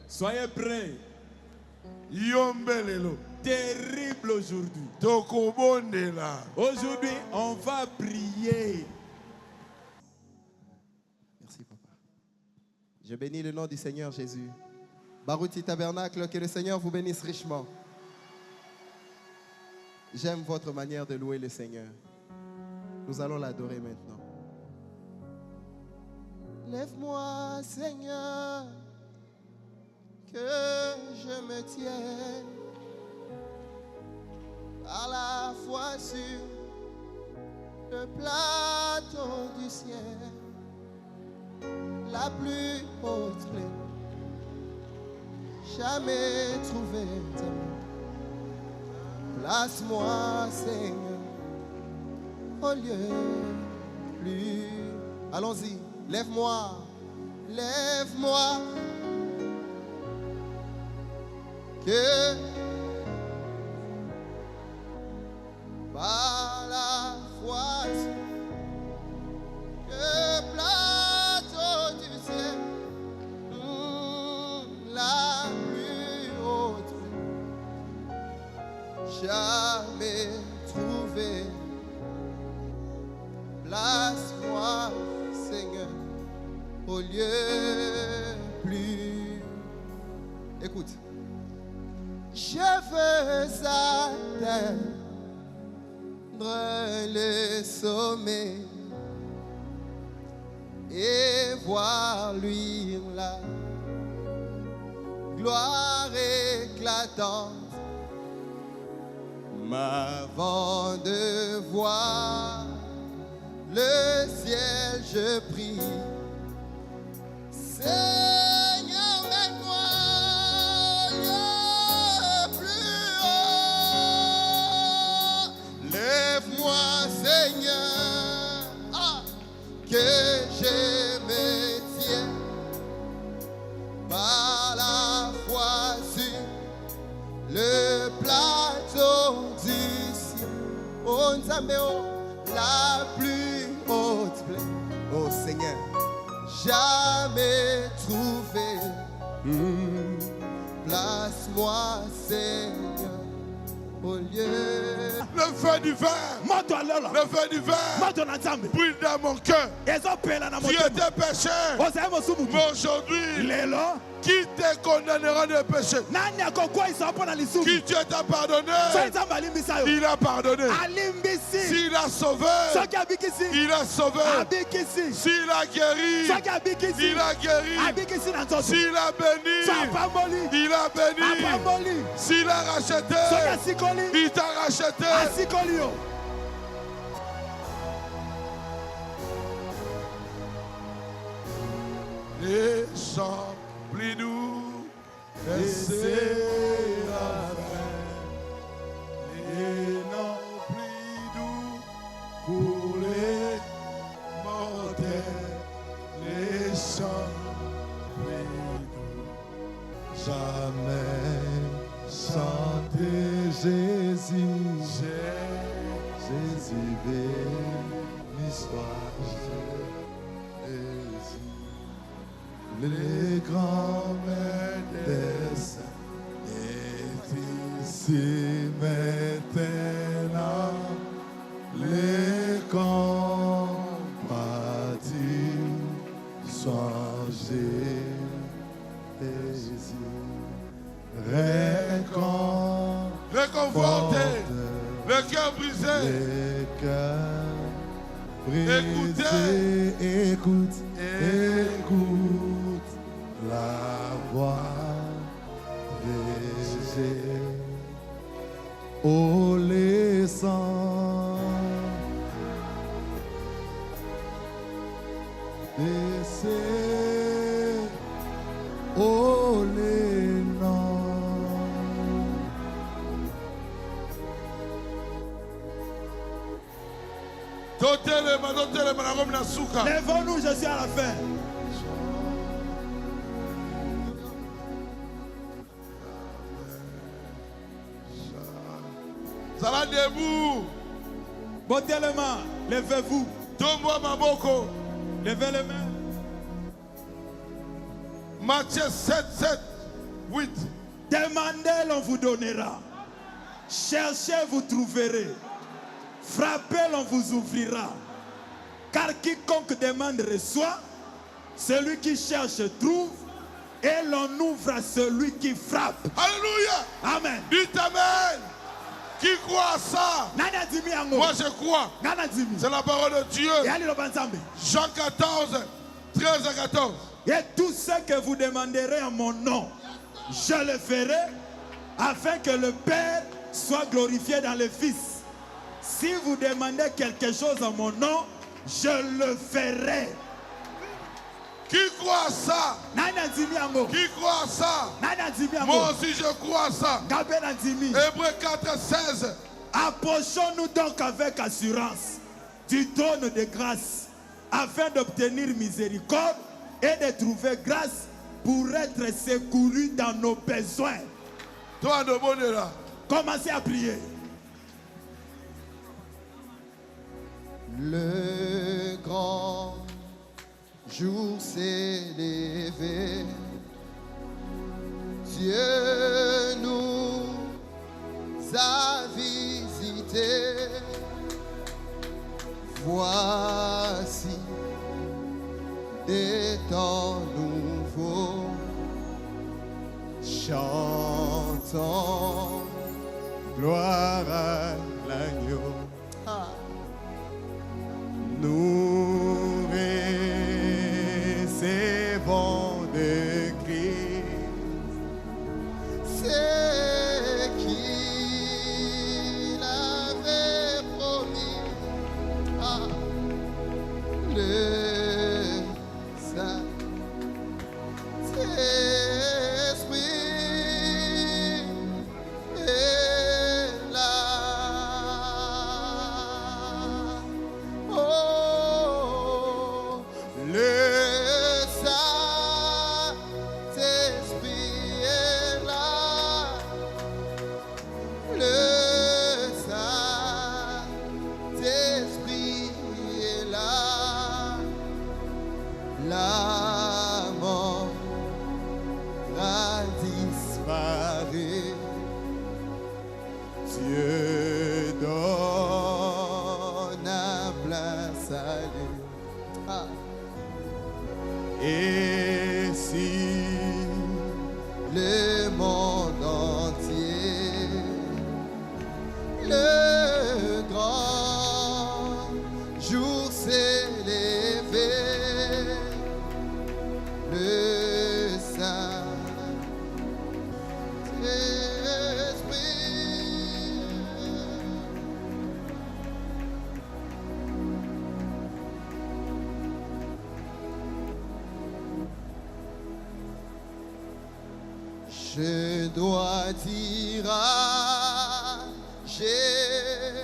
Soyez prêts. Yombelelo. Terrible aujourd'hui. Tokobondela. Aujourd'hui, on va prier. Merci, papa. Je bénis le nom du Seigneur Jésus. Barouti Tabernacle, que le Seigneur vous bénisse richement. J'aime votre manière de louer le Seigneur. Nous allons l'adorer maintenant. Lève-moi, Seigneur, que je me tienne par la foi sur le plateau du ciel, la plus haute plaie jamais trouvée. Place-moi, Seigneur, au lieu plus. Allons-y, lève-moi, lève-moi, que par la foi le plateau du ciel, la plus haute, jamais trouvé. Place-moi, Seigneur, au lieu plus. Écoute. Je veux atteindre le sommet et voir luire la gloire éclatante. Avant de voir le ciel, je prie. Seigneur, mène-moi le plus haut. Lève-moi, Seigneur, que je me tienne par la foi sur le plateau du ciel. Oh, Nzambeo, la plus haute plaie, oh Seigneur, jamais trouvé. Place-moi, Seigneur, au lieu. Le feu du verre. Le feu du verre. Brûle dans mon cœur. Tu étais pécheur. Mais aujourd'hui, qui te condamnera de péché? Qui Dieu t'a pardonné, il a pardonné. S'il a sauvé, il a sauvé. S'il a guéri, il a guéri. S'il a béni, il a béni. S'il a racheté, il t'a racheté. Les chants plus doux, les séraphins, les noms plus doux pour les mortels, les chants plus doux. Jamais chanter Jésus, Jésus béni soit Jésus. Les grands-mères des saints est ici maintenant, les compatis sont Jésus. Réconforté, le cœur brisé, écoutez, écoute la voix de Jésus. Oh, les sangs baissés, oh, les noms. Lèvons-nous, je suis à la fin. Ça va debout. Bottez les mains, levez-vous. Donne-moi ma boko. Levez les mains. Matthieu 7, 7, 8. Demandez, l'on vous donnera. Cherchez, vous trouverez. Frappez, l'on vous ouvrira. Car quiconque demande reçoit. Celui qui cherche trouve. Et l'on ouvre à celui qui frappe. Alléluia. Amen. Dites Amen. Qui croit à ça? Moi je crois. C'est la parole de Dieu. Jean 14, 13 à 14. Et tout ce que vous demanderez en mon nom, je le ferai, afin que le Père soit glorifié dans le Fils. Si vous demandez quelque chose en mon nom, je le ferai. Qui croit à ça? Qui croit à ça? Moi aussi je crois à ça. Hébreux 4, 16. Approchons-nous donc avec assurance du trône de grâce, afin d'obtenir miséricorde et de trouver grâce pour être secouru dans nos besoins. Toi, de bonheur là. Commencez à prier. Le grand jour s'est levé. Dieu nous a visités. Voici des temps nouveaux. Chantons gloire à l'agneau. Nous recevons de Christ ce qu'il avait promis. Le Saint-Esprit est là. Oh, le Saint-Esprit est là. Le Saint-Esprit est là. La mort a disparu. Dieu donne un plein salut. Et si le monde entier, le grand jour s'est levé, le Saint-Esprit. Je dois dire à Jésus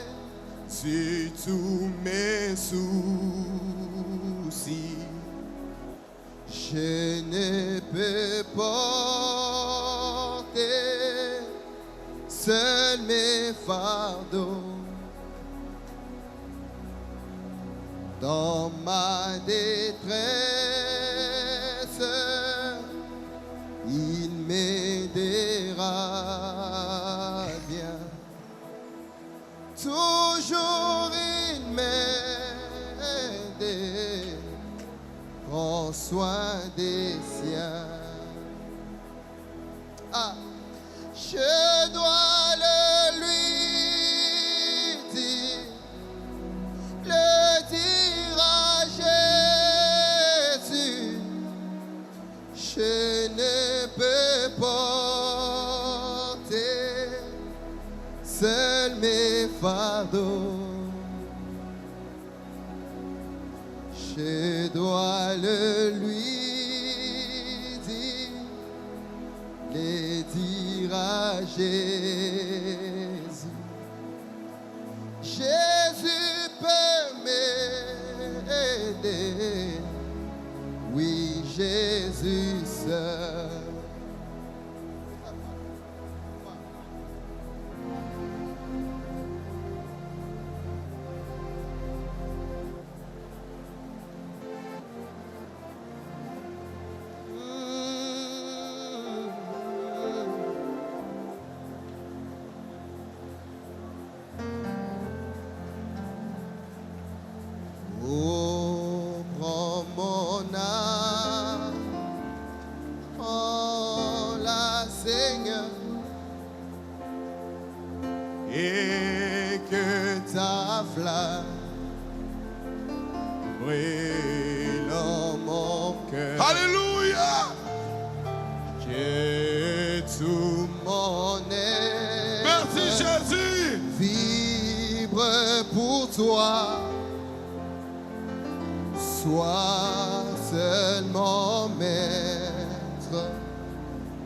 tous mes soucis. Je ne peux porter seul mes fardeaux. Dans ma détresse, il m'aidera bien. Toujours il m'aide, prend soin des siens. Je dois le lui dire, le dire à Jésus. Je ne peux porter seul mes fardeaux. Je dois le lui dire, les dire à Jésus. Jésus peut m'aider. Oui, Jésus seul. flamme brûle en mon cœur. Alléluia. Que tout mon être, merci Jésus, vibre pour toi. Sois seulement maître,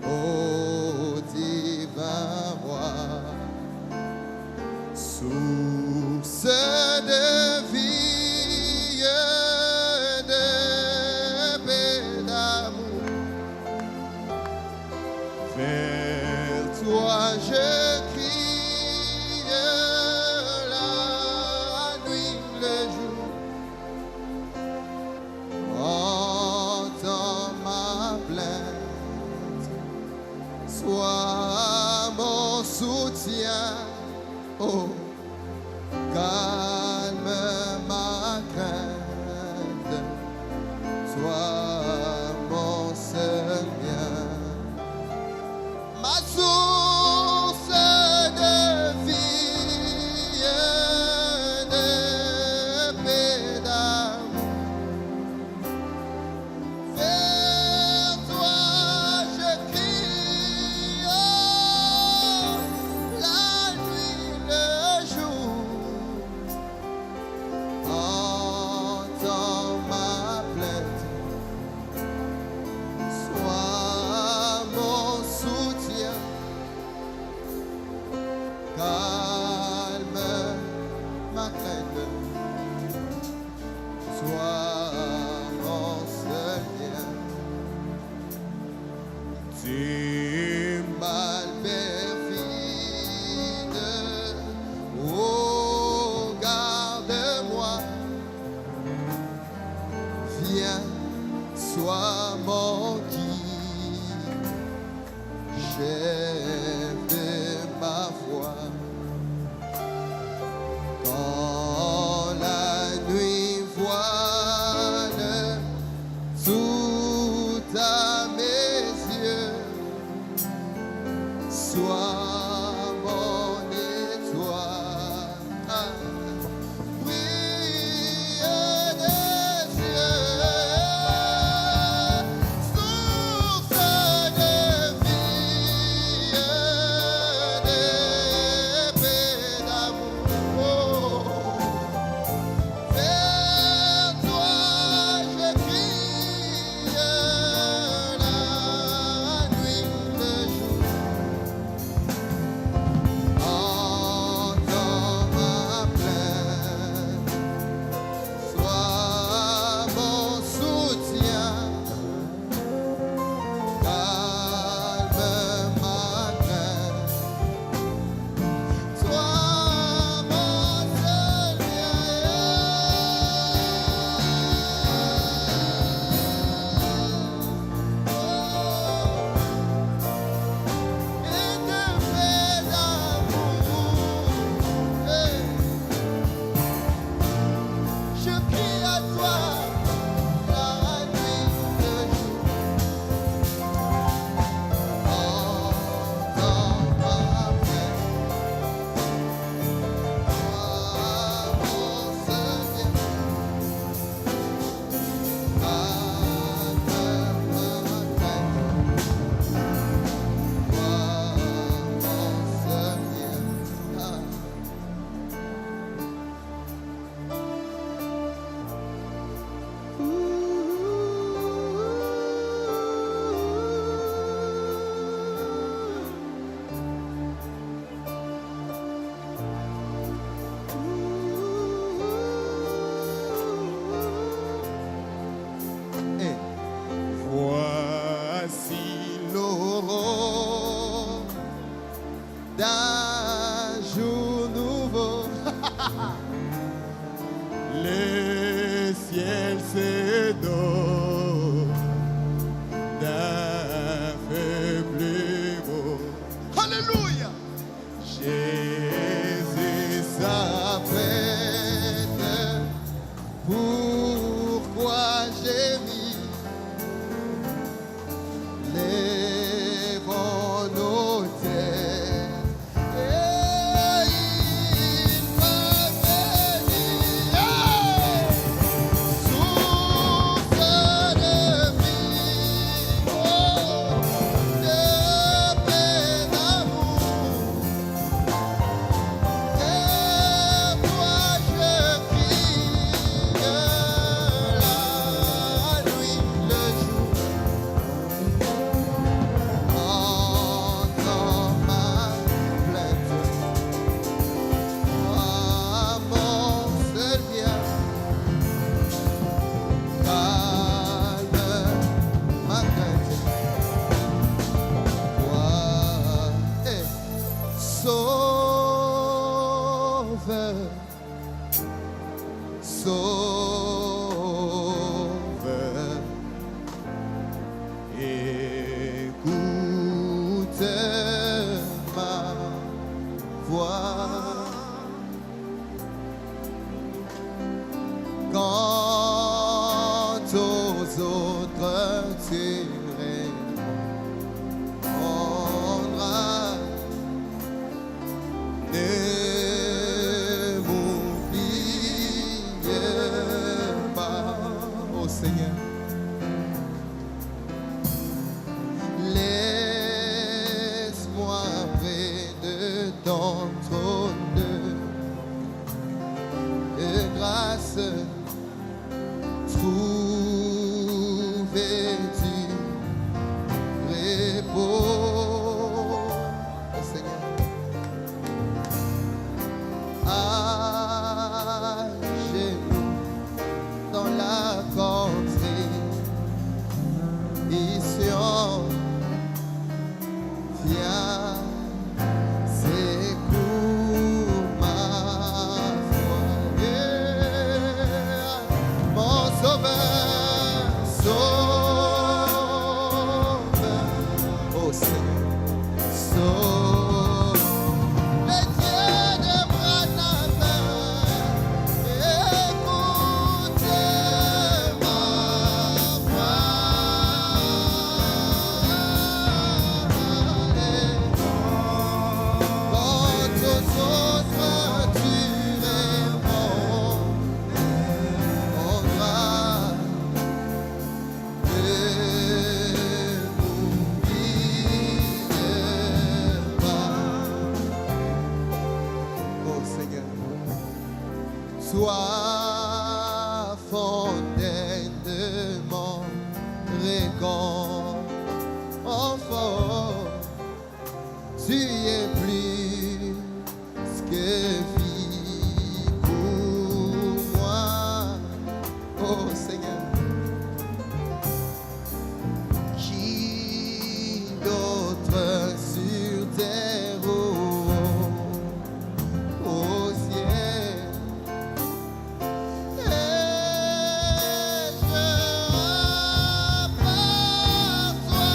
ô divin roi, source de vie, de paix, d'amour. Vers toi je crie la nuit, le jour. Entends ma plainte, sois mon soutien, oh, calme ma crainte, sois mon seul bien, ma source de vie, de paix, d'amour. Vers toi je crie, oh, la nuit, le jour. Entends ma plainte, sois mon soutien, calme ma crainte, sois mon seul bien. Du mal perfide, oh, garde-moi. Viens, sois mon guide, chef de ma foi. Quand la nuit voile tout à mes yeux, sois mon étoile, brille des yeux, source de vie, de paix, d'amour. Vers toi je crie la nuit, le jour. Entends ma plainte, sois mon soutien, calme ma crainte, sois mon seul bien, et de paix, d'amour. Je crie à toi la nuit, le jour. Entends ma plainte, sois mon seul bien, calme ma crainte, sois mon seul bien. Et voici l'aurore d'un jour nouveau. Le ciel s'édore d'un feu plus beau. Alléluia. Jésus s'apprête, pourquoi j'ai mis les bons nos têtes, et il m'a béni. répondra. Ne m'oublie pas, ô Seigneur. Laisse-moi près de ton trône de grâce. Trouves-tu repos, Seigneur? À genoux dans la contrée, Sion, viens, secours ma foi. Mon sauveur, sauve, oh Seigneur, sauve. Le Dieu de Branham, écoute ma voix. Quant aux autres, tu répondras. Ne m'oublie pas, oh Seigneur. Sois fontaine de mon réconfort. Tu es plus que vie pour moi, oh Seigneur. Qui d'autre sur terre ou au ciel? Et-je à part toi,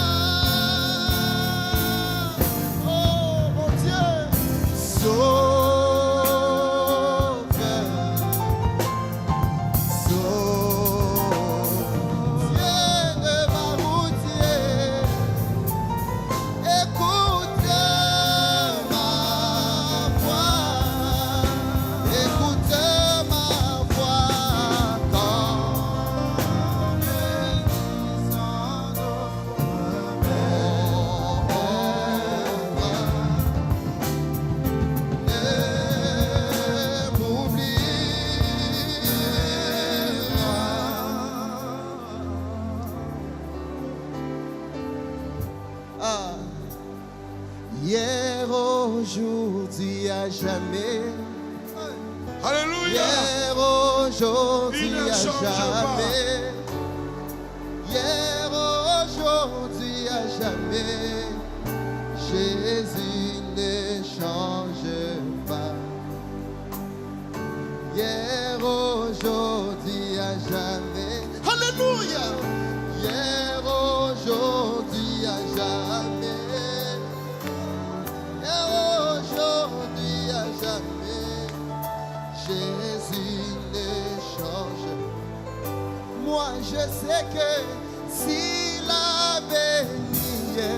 oh mon Dieu, sauve, sauve, Dieu de ma routier, écoute ma voix, écoute ma voix quand ne m'oublie pas. Ah. Hier, aujourd'hui, à jamais. Alléluia. Hier, aujourd'hui, Il ne à change jamais. Hier, aujourd'hui, à jamais. Jésus ne change pas. Hier, aujourd'hui, à jamais. Alléluia. Hier, aujourd'hui, à jamais. Hier, aujourd'hui, à jamais. Jésus ne change. Moi, je sais que s'il avait nié,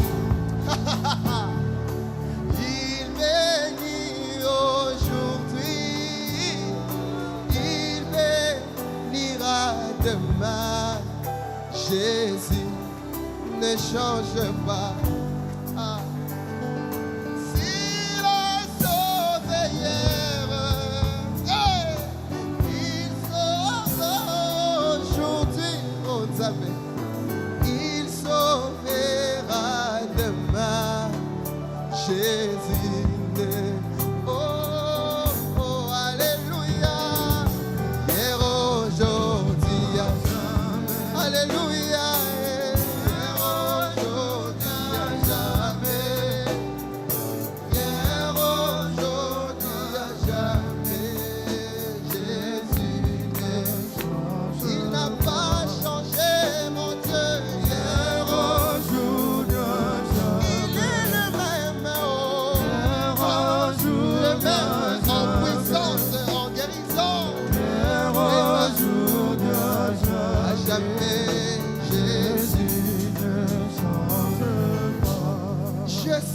il bénit aujourd'hui, il bénira demain. Jésus ne change pas. Ah. S'il a sauvé hier, il sauve aujourd'hui, oh Zambé. Il sauvera demain. Jésus ne. Oh, oh, alléluia. Hier, aujourd'hui, à jamais. Alléluia. Hier, aujourd'hui, à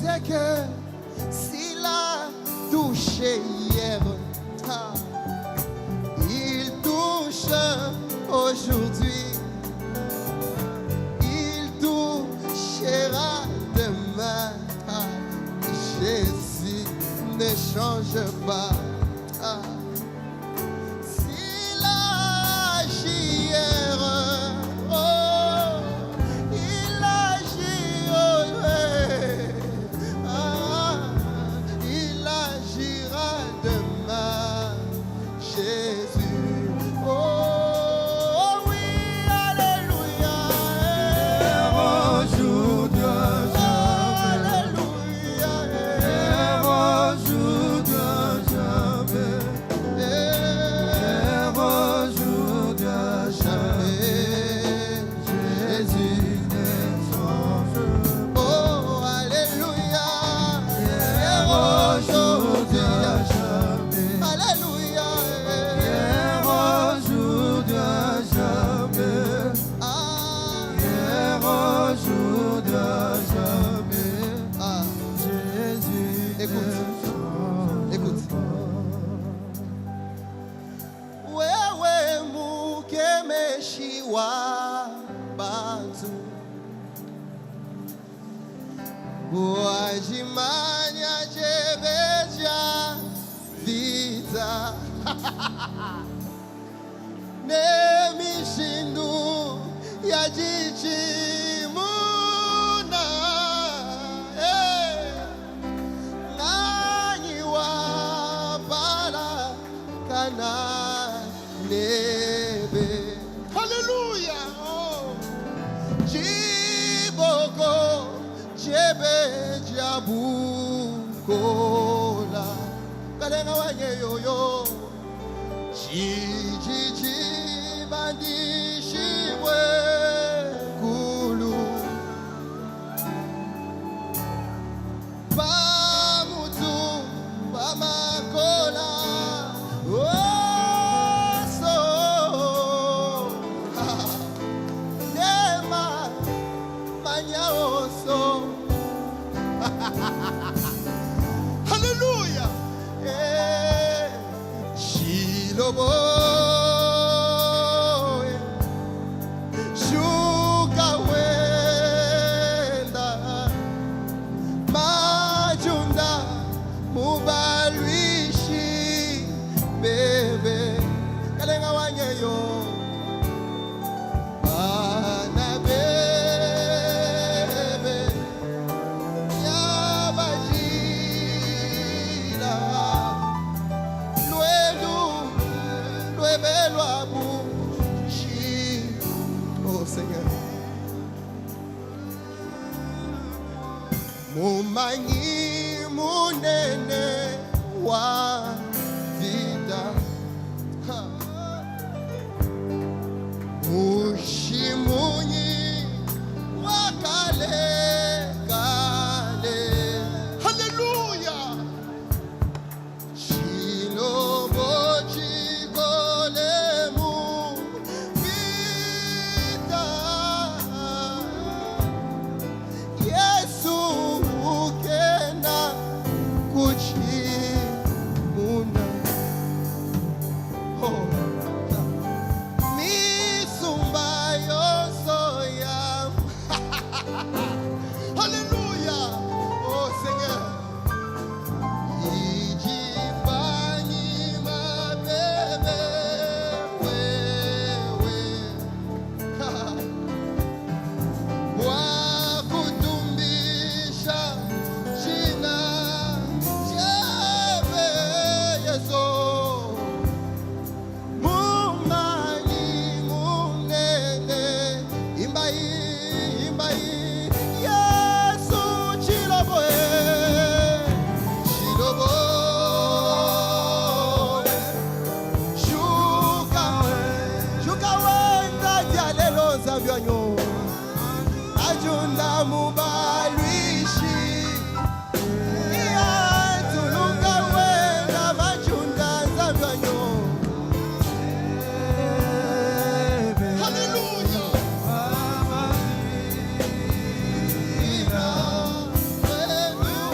sais que s'il a touché hier, il touche aujourd'hui. Il touchera demain. Jésus ne change pas. S'il a agi hier, oh, il agit, il agira demain. Jésus, oh oui, alléluia. Aujourd'hui, alléluia. Écoute. Wewe mukemeshi wa bantu wajimanya jebeja vita nemishindu ya jijimuna nani wa bala kana nebe. Hallelujah. Oh. Jiboko jebe jabukola kalenga wanye yoyo jiji bandishibwe kulu pamutu pamakola oso nema manyaoso. Hallelujah. Shilobo shuka wenda majunda mubalwishi bebe kalenga wanyeyo ana bebe yabajila lwebelwa bushi. Oh Seigneur, mumanyi munene wa vida mushimunyi wakale kale. Hallelujah. Shilobo chigolemu vita Yesu ukenda kuchimuna. Oh. Misumba yoso yam. Hallelujah. Oh Seigneur. Ijibani mabebe wewe wakutumbisha jina jebe Yesu mumanyi munene imbai Yesu chilobo shuka wenda jalelo zavyanyo ajunda mubalwishi tuluka wenda majunda zavyanyo. Hallelujah. Hallelujah.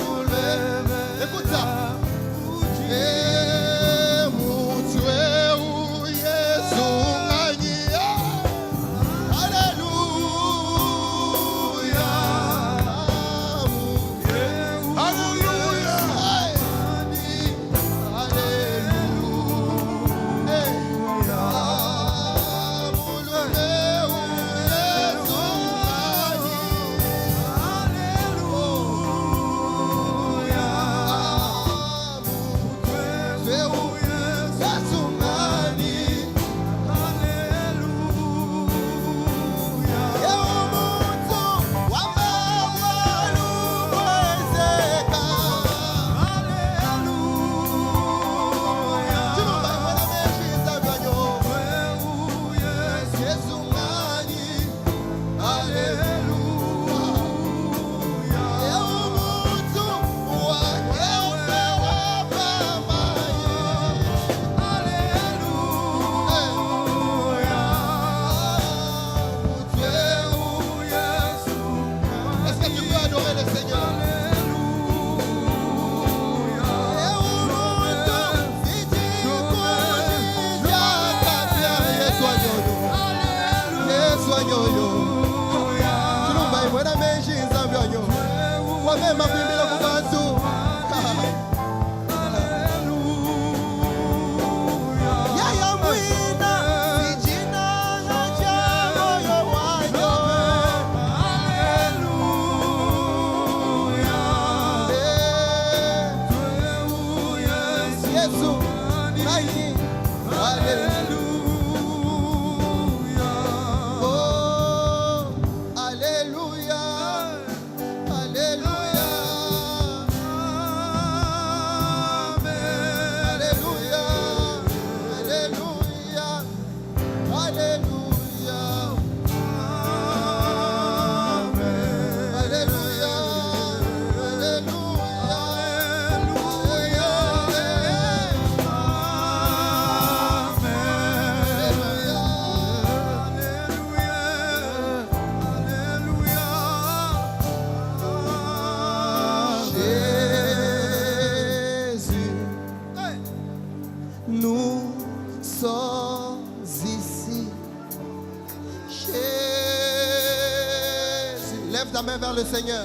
Ta main vers le Seigneur.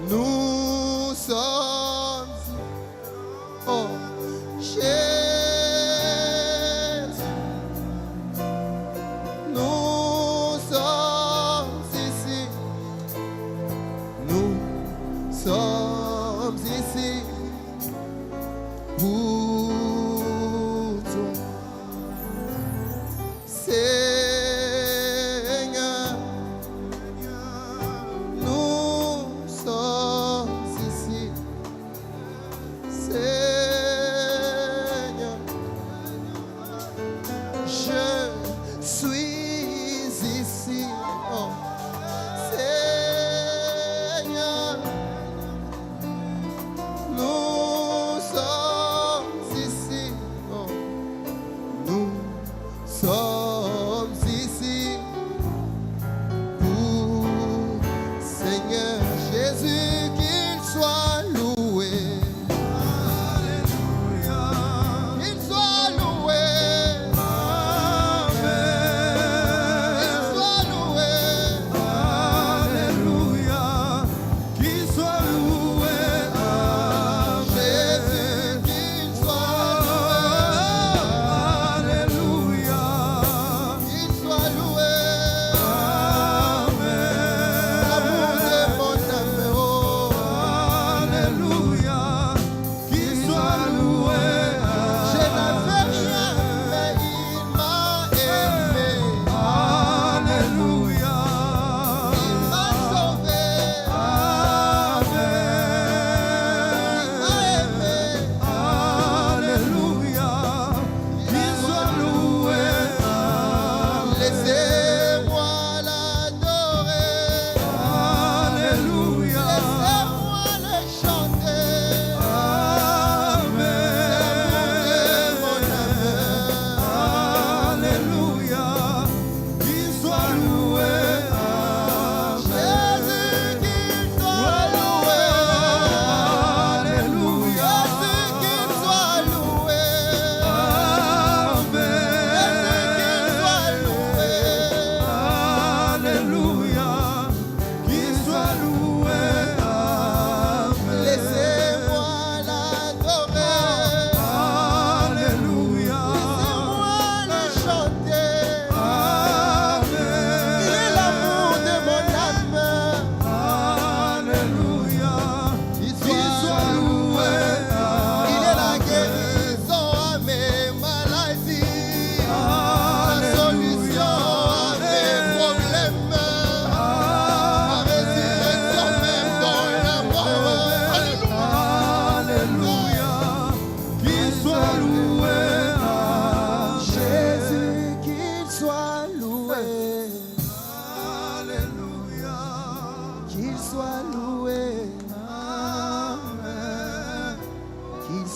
Nous sommes, oh, Jésus. Nous sommes ici. Nous sommes ici pour toi, Seigneur.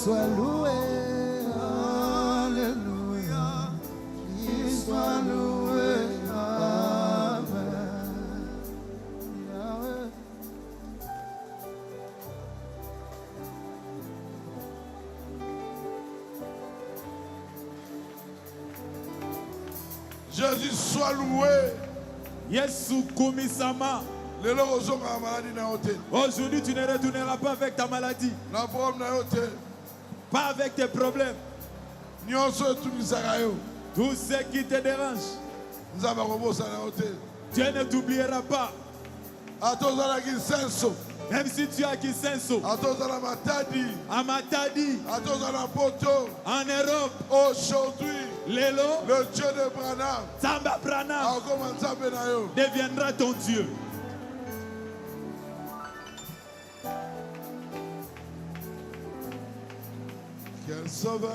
soit loué, alléluia, qu'il soit loué, amen. Yahweh. Jésus soit loué. Yesu kumisama. Aujourd'hui, tu ne retourneras pas avec ta maladie. Pas avec tes problèmes. Tout ce qui te dérange, Dieu ne t'oubliera pas. Même si tu as Kisenso, à Matadi, en Europe, aujourd'hui, le Dieu de Branham, Samba Branham, deviendra ton Dieu. Quel sauveur.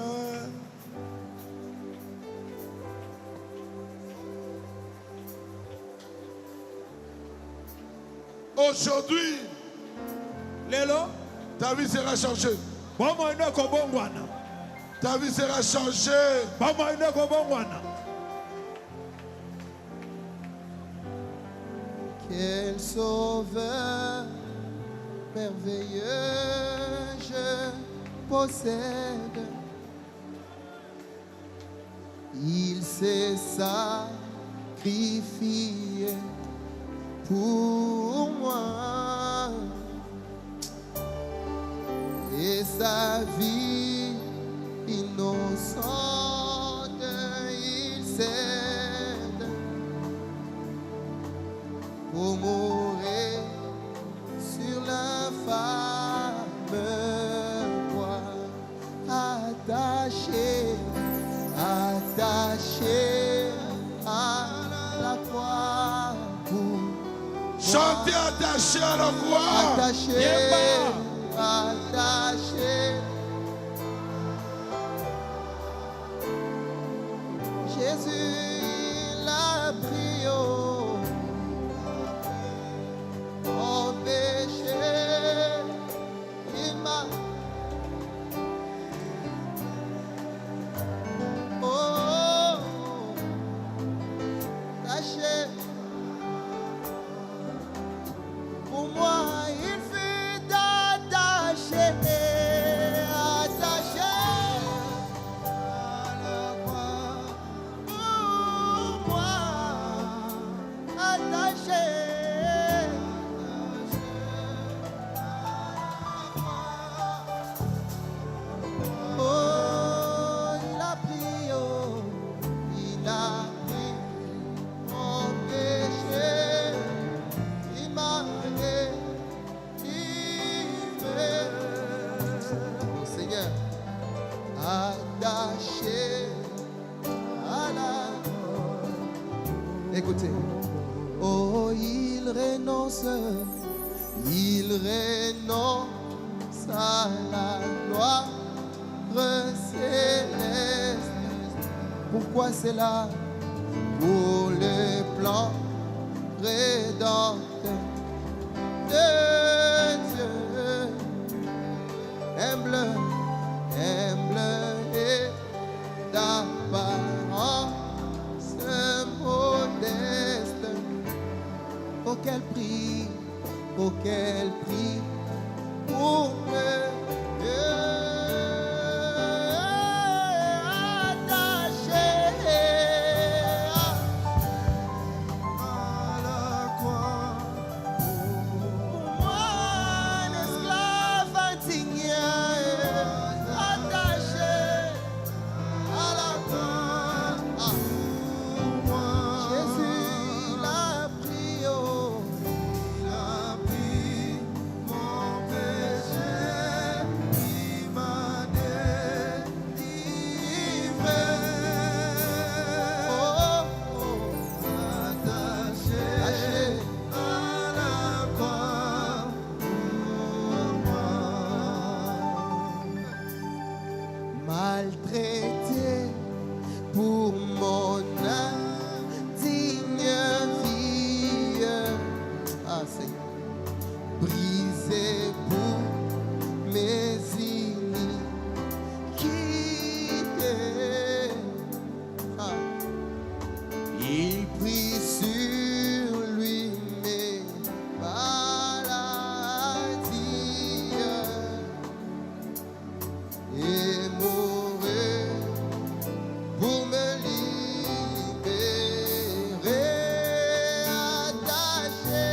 Aujourd'hui, ta vie sera changée. Ta vie sera changée. Quel sauveur merveilleux je possède. Il s'est sacrifié pour moi. Et sa vie innocente, il cède pour mourir sur l'infâme croix. Attaché à la croix. Chantez attaché à la croix. Attaché. Jésus l'a pris mon péché. Il m'a attaché. Pour moi, il fut attaché. Écoutez. Oh, il renonce à la gloire céleste. Pourquoi c'est là? Pour le plan rédempteur de Dieu. Humble et d'apparence modeste. Oh quel prix pour me maltraité pour mon indigne vie. Ah Seigneur, brisé pour mes iniquités. Ah. Il prit sur lui mes maladies et mourir pour me libérer, attaché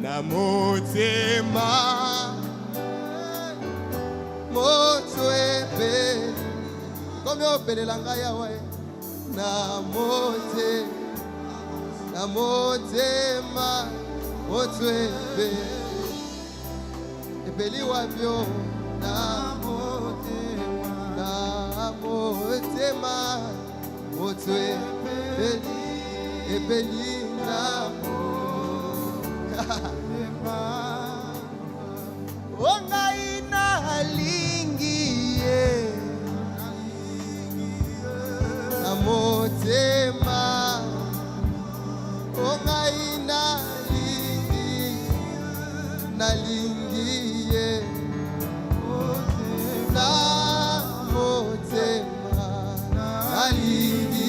na motema moto epeli komi opelela ngai yawe na motema moto epeli wapyo na motema moto epeli na ongai nalingie na motema ongai nalingie na motema nalingie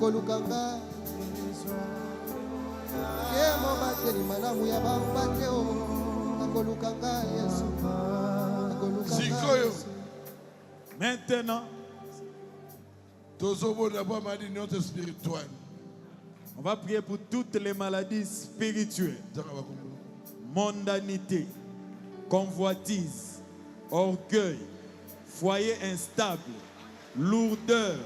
kolukanga yemo bateli malamu ya bambateo akolukanga Yesu akolukanga. Maintenant, on va prier pour toutes les maladies spirituelles, mondanité, convoitise, orgueil, foyer instable, lourdeur,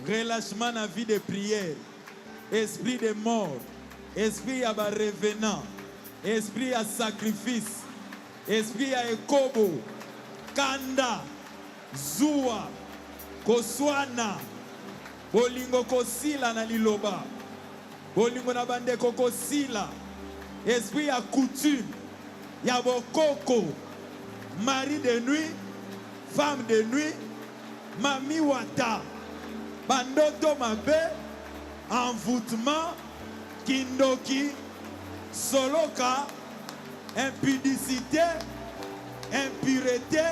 relâchement à vie de prière, esprit de mort, esprit à revenant, esprit à sacrifice, esprit à ekobo, kanda, zua, koswana, bolingo kosila na liloba, bolingo na bande kokosila, esprit à coutume, yabokoko, mari de nuit, femme de nuit, mami wata, bandoto mabe, envoûtement, kindoki, soloka, impudicité, impureté,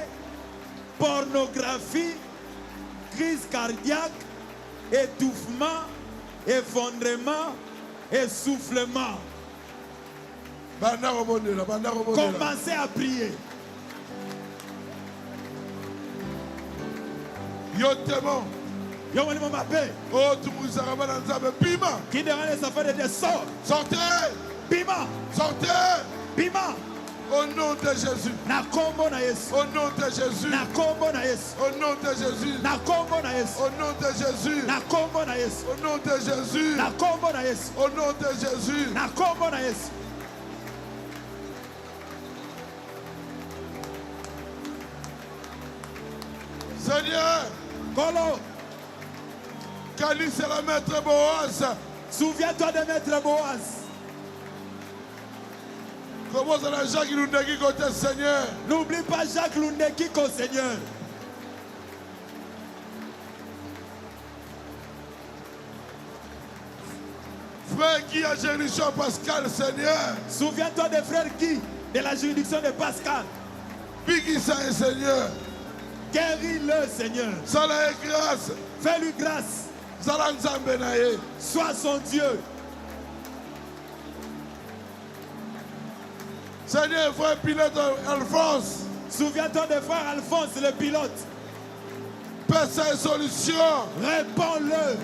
pornographie, crise cardiaque, étouffement, effondrement, essoufflement. Commencez à prier. Yotemon. Oh, qui derrière les affaires de tes sorts. Sortez. Bima. Sortez. Bima. Au nom de Jésus. Au nom de Jésus. Au nom de Jésus. Au nom de Jésus. Au nom de Jésus. Au nom de Jésus. Seigneur. Kolo. Kali c'est la maître Boaz. Souviens-toi de maître Boaz. Comment ça la Jacques Lundeki côté Seigneur? N'oublie pas Jacques Lundeki côté Seigneur. Frère Guy à juridiction Pascal Seigneur. Souviens-toi des frères Guy de la juridiction de Pascal. Bigui ça Seigneur. Guéris-le Seigneur. Ça la grâce. Fais-lui grâce. Sois son Dieu. Seigneur, frère pilote Alphonse. Souviens-toi de frère Alphonse, le pilote. Paix sa solution. Réponds-le.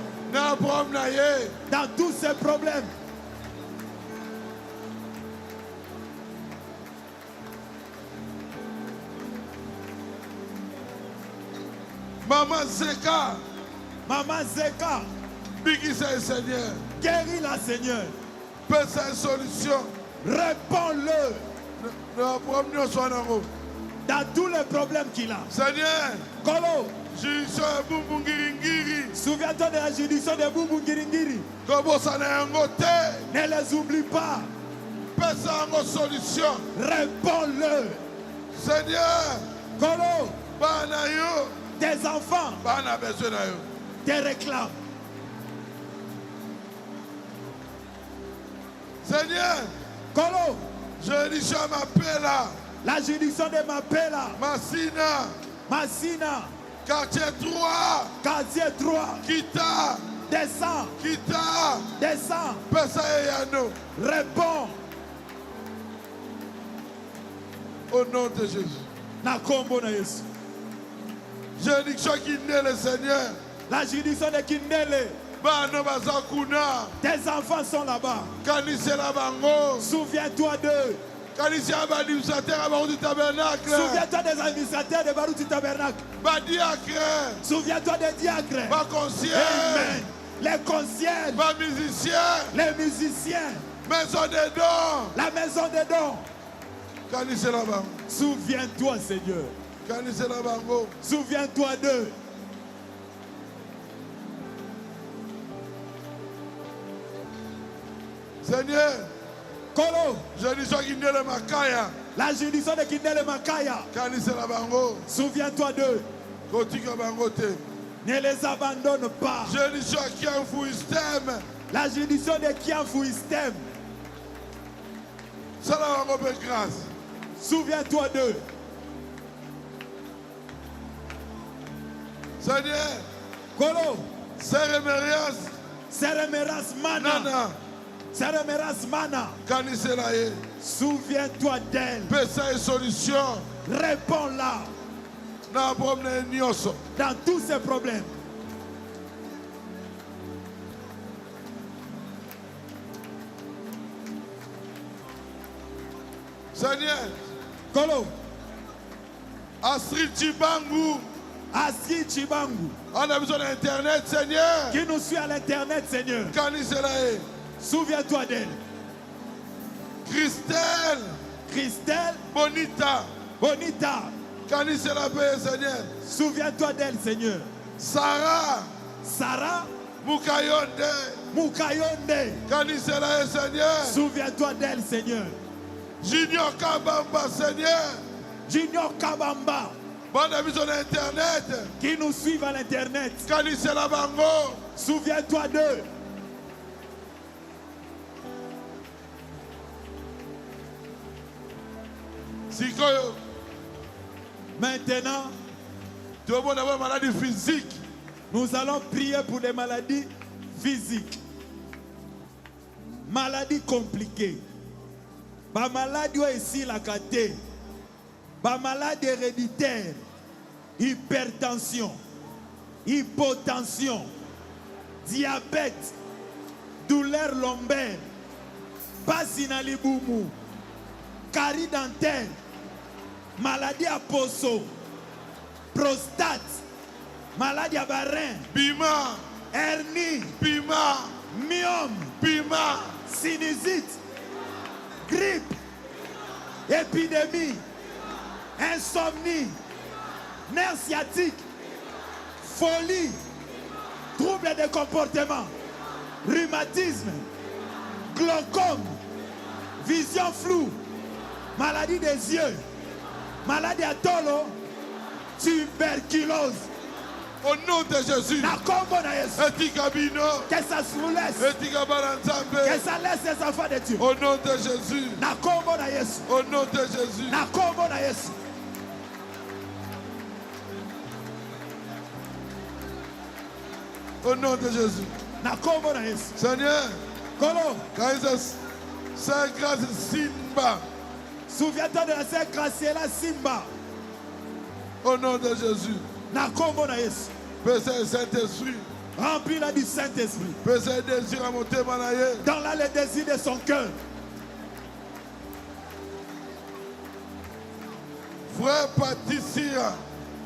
Dans tous ses problèmes. Maman Zeka. Maman Zeka. Bigui Seigneur. Guéris la Seigneur. Paix sa solution. Réponds-le. Dans tous les problèmes qu'il a. Seigneur. Kolo. Boubou-Ngiringiri. Souviens-toi de la juridiction de Boubou-Ngiringiri. Ne les oublie pas. Réponds-le. Seigneur, Kolo, tes enfants te réclament. Seigneur, Kolo, juridiction m'appelle là. la juridiction de Mapela, Massina, quartier 3, quartier 3, Kita, descends, réponds. Au nom de Jésus. Na kombo na Yesu. Juridiction qui naît le Seigneur. La juridiction de Kindele. Tes enfants sont là-bas. Souviens-toi d'eux. Souviens-toi des administrateurs de Baruti Tabernacle. Souviens-toi des diacres. Amen. Les concierges. Les musiciens. La maison des dons. Souviens-toi, Seigneur. Souviens-toi d'eux. Seigneur, Kolo, la juridiction de Kindele Makaya. Souviens-toi d'eux. Ne les abandonne pas. La juridiction de Kianfouistem. Souviens-toi d'eux. Seigneur, Kolo, Seremeras Mana. Seremeras Mana. Souviens-toi d'elle. Réponds-la. Dans tous ces problèmes. Seigneur, Kolo, Astrid Chibangu. On a besoin d'Internet, Seigneur. Qui nous suit à l'Internet, Seigneur. Souviens-toi d'elle. Christelle. Bonita. Seigneur. Souviens-toi d'elle, Seigneur. Sarah. Mukayonde. Seigneur. Souviens-toi d'elle, Seigneur. Junior Kabamba, Seigneur. Bon amis sur Internet. Qui nous suivent à l'Internet. Souviens-toi d'eux. Maintenant, maladie physique. Nous allons prier pour les maladies physiques. Maladies compliquées. Ba maladie ici la caté. Ba maladie héréditaire. Hypertension. Hypotension. Diabète. Douleur lombaire. Pasinaliboumou. Carie dentaire. Maladie à poso. Prostate. Maladie à barin. Bima. Hernie. Bima. Myome. Bima. Sinusite. Grippe. Épidémie. Insomnie. Nerf sciatique. Folie. Troubles de comportement. Rhumatisme. Glaucome. Vision floue. Maladie des yeux. Maladie à tolo. Tuberculose. Au nom de Jésus. Que ça se laisse. Que ça laisse les enfants de Dieu. Au nom de Jésus. Au nom de Jésus. Au nom de Jésus. Seigneur. Saint Grâce Simba. Souviens-toi de la Sainte Graciela Simba. Au nom de Jésus. Père Saint-Esprit. Remplis-la du Saint-Esprit. Dans le désir de son cœur. Frère Patricia.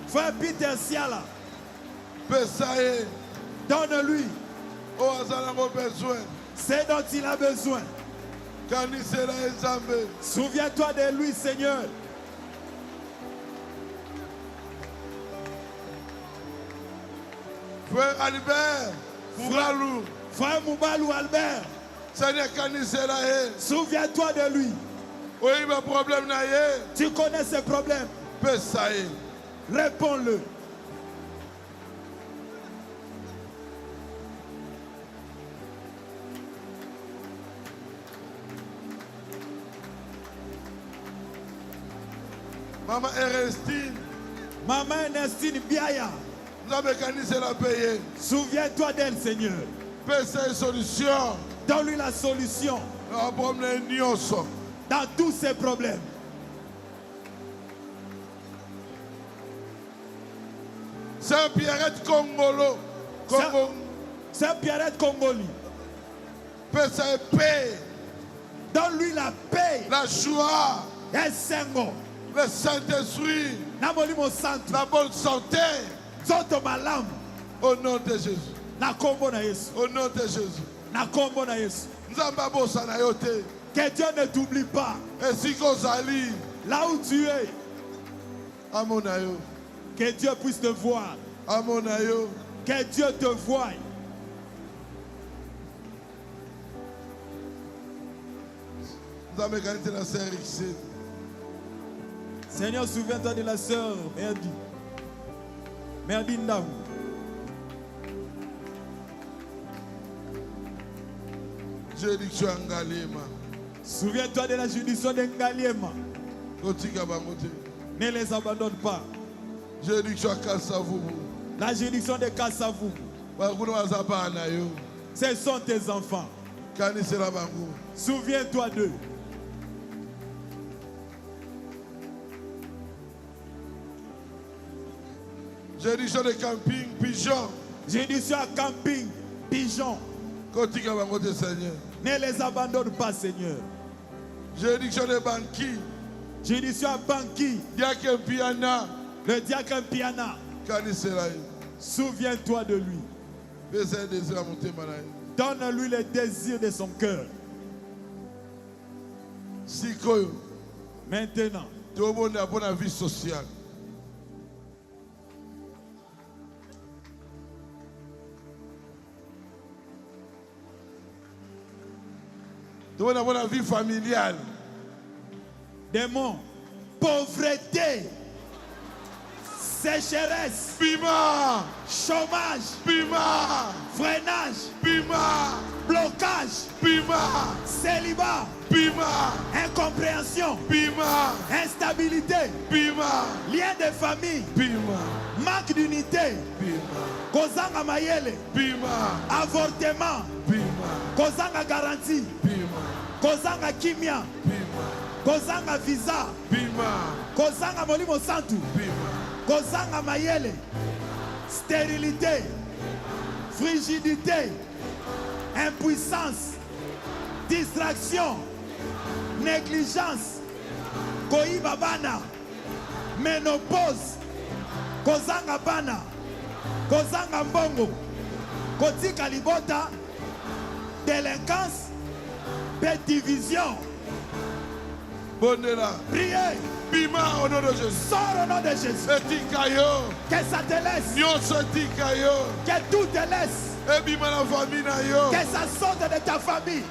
Frère Peter Siala. Pessaye. Donne-lui ce dont il a besoin. Souviens-toi de lui, Seigneur. Frère Albert Moubalou. Frère Moubalou Albert. Souviens-toi de lui. Tu connais ses problèmes. Réponds-le. Maman Ernestine. Maman Ernestine Biaya. Souviens-toi d'elle, Seigneur. Donne-lui la solution dans tous ses problèmes. C'est Pierrette Congolo. C'est Pierrette Congoli. Donne-lui la paix. La joie. Le Saint-Esprit. La bonne santé. Au nom de Jésus. Au nom de Jésus. Que Dieu ne t'oublie pas. Là où tu es. Que Dieu puisse te voir. Que Dieu te voie. Seigneur, souviens-toi de la sœur Merdi. Merdi Ndam. Souviens-toi de la juridiction de Ngaliema. Ne les abandonne pas. La juridiction de Kassavou. Ce sont tes enfants. Souviens-toi d'eux. Juridiction de camping Pigeon. Juridiction à camping Pigeon. Ne les abandonne pas, Seigneur. Juridiction de Banqui. Juridiction à Banqui. Diacre Piana. Le diacre Piana. Souviens-toi de lui. Donne-lui le désir de son cœur. Maintenant. Tout le monde a une vie sociale. Tout le monde a une vie familiale. Démon. Pauvreté. Sécheresse. Pima. Chômage. Pima. Freinage. Pima. Blocage. Pima. Célibat. Pima. Incompréhension. Pima. Instabilité. Pima. Lien de famille. Pima. Manque d'unité. Pima. Kozanga mayele. Pima. Avortement. Pima. Kozanga garantie. Pima. Kozanga kimia. Pima. Kozanga visa. Pima. Kozanga molimo santu. Pima. Kozanga mayele. Stérilité. Frigidité. Impuissance. Distraction. Négligence. Koiba bana. Ménopause. Kozanga bana. Kozanga mbongo. Kotika libota. Délinquance. Division. Bonela. Priez. Pima au nom de Jésus. Sors au nom de Jésus. Que ça te laisse. Que tout te laisse. Que ça sorte de ta famille.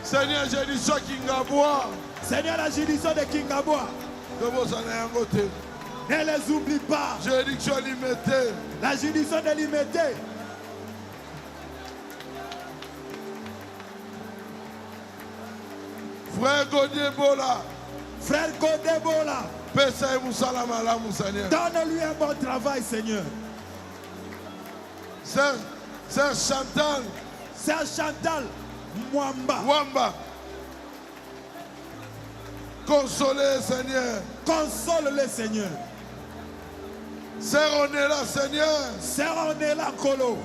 Seigneur, j'ai dit ça Kingabois. Seigneur, la juridiction de Kingabois. Ne les oublie pas. Juridiction limitée. La juridiction de Limité. Frère Godebola. Frère Godebola. Donne-lui un bon travail, Seigneur. Sœur Chantal. Sœur Chantal Mwamba. Mwamba. Consolez, Seigneur. Console le Seigneur. Sœur Onela, Seigneur. Sœur Onela Kolo.